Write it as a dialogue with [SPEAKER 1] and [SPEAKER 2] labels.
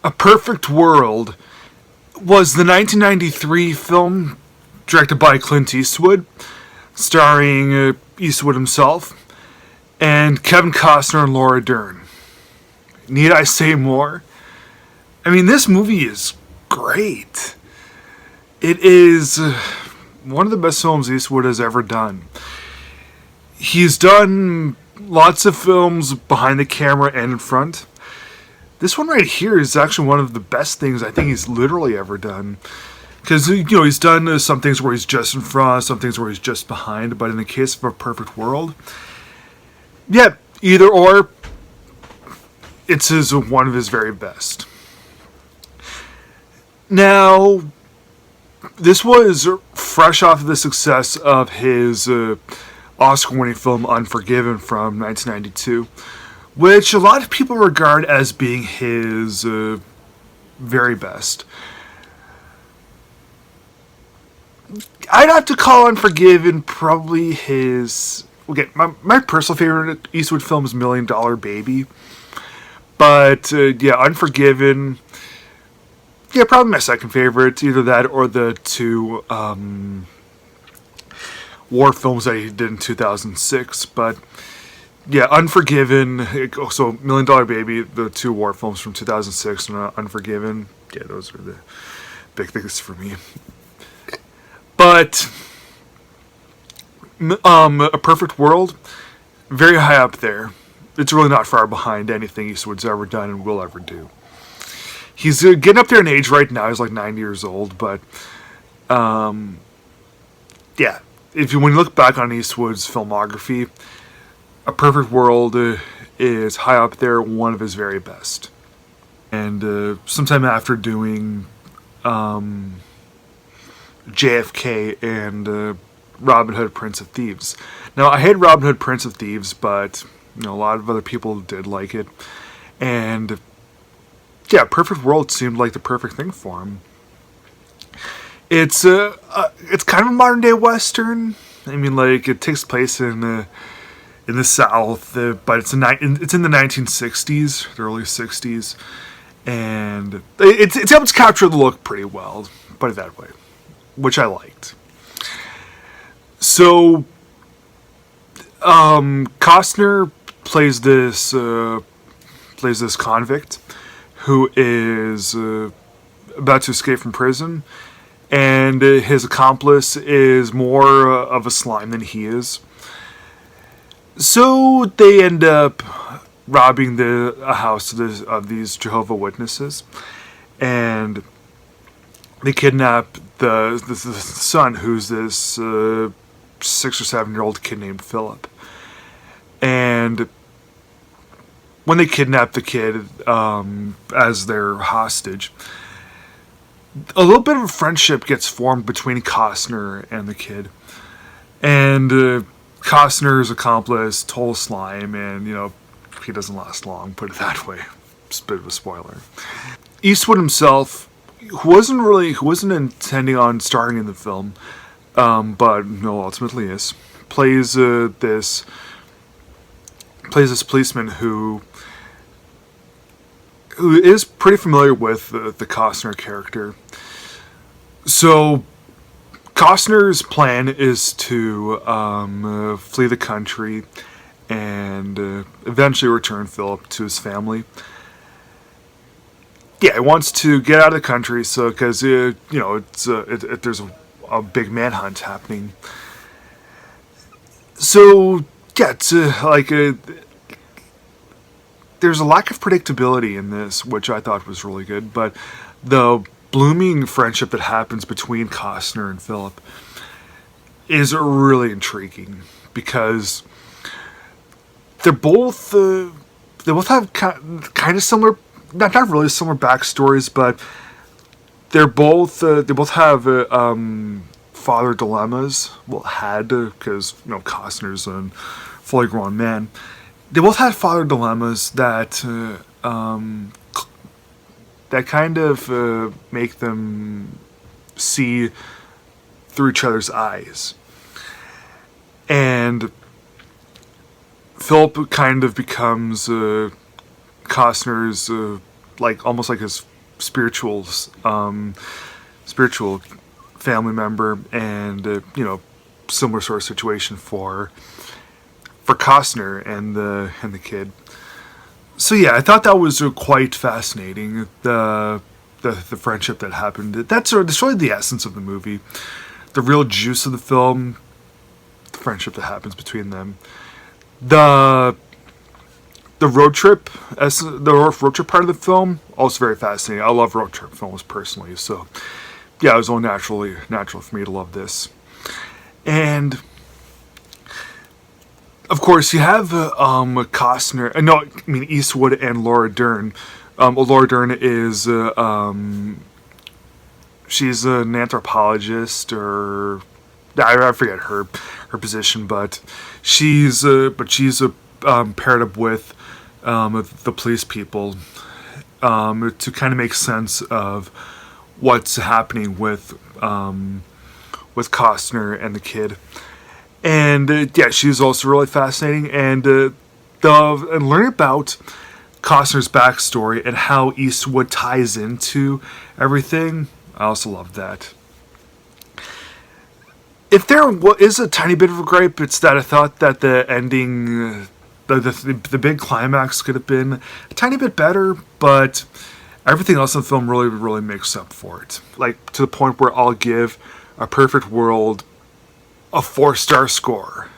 [SPEAKER 1] A Perfect World was the 1993 film directed by Clint Eastwood, starring Eastwood himself, and Kevin Costner and Laura Dern. Need I say more? I mean, this movie is great. It is one of the best films Eastwood has ever done. He's done lots of films behind the camera and in front. This one right here is actually one of the best things I think he's literally ever done. Because, he's done some things where he's just in front, some things where he's just behind. But in the case of A Perfect World, yeah, either or, it's one of his very best. Now, this was fresh off of the success of his Oscar-winning film Unforgiven from 1992, which a lot of people regard as being his very best. I'd have to call Unforgiven probably his... Okay, my personal favorite Eastwood film is $1 Million Baby. But, Unforgiven... Yeah, probably my second favorite. Either that or the two war films that he did in 2006. But, yeah, Unforgiven... So, $1 Million Baby, the two war films from 2006, and Unforgiven. Yeah, those are the big things for me. But A Perfect World, very high up there. It's really not far behind anything Eastwood's ever done and will ever do. He's getting up there in age right now. He's like 90 years old, but when you look back on Eastwood's filmography, A Perfect World is high up there, one of his very best. And sometime after doing JFK and Robin Hood, Prince of Thieves. Now, I hate Robin Hood, Prince of Thieves, but a lot of other people did like it. And yeah, Perfect World seemed like the perfect thing for him. It's kind of a modern day Western. I mean, like, it takes place in the South, but it's in the 1960s, the early 60s, and it's able to capture the look pretty well, put it that way, which I liked. So, Costner plays this convict who is about to escape from prison, and his accomplice is more of a slime than he is. So they end up robbing a house of these Jehovah's Witnesses, and they kidnap the son, who's this 6 or 7-year-old kid named Philip. And when they kidnap the kid as their hostage, a little bit of a friendship gets formed between Costner and the kid. And Costner's accomplice, total slime, and he doesn't last long, put it that way. It's a bit of a spoiler. Eastwood himself, who wasn't intending on starring in the film, but ultimately is, plays this policeman who is pretty familiar with the Costner character. So Costner's plan is to flee the country and eventually return Philip to his family. Yeah, he wants to get out of the country, so because there's a big manhunt happening. So yeah, there's a lack of predictability in this, which I thought was really good. But the blooming friendship that happens between Costner and Philip is really intriguing, because they both have kind of similar, not really similar backstories, but they both have father dilemmas. Well, had because Costner's a fully grown man. They both had father dilemmas that kind of make them see through each other's eyes. And Philip kind of becomes Costner's almost like his spiritual family member, and similar sort of situation for Costner and the kid. So yeah, I thought that was quite fascinating. The friendship that happened. That's really the essence of the movie. The real juice of the film, the friendship that happens between them. The road trip, the road trip part of the film, also very fascinating. I love road trip films personally, so yeah, it was only natural for me to love this. And of course, you have Costner. No, I mean Eastwood and Laura Dern. Laura Dern is she's an anthropologist, or I forget her position, but she's paired up with the police people to kind of make sense of what's happening with Costner and the kid. And yeah, she's also really fascinating, and learning about Costner's backstory and how Eastwood ties into everything. I also love that. If there is a tiny bit of a gripe, it's that I thought that the ending, the big climax could have been a tiny bit better, but everything else in the film really makes up for it. Like, to the point where I'll give A Perfect World a 4-star score.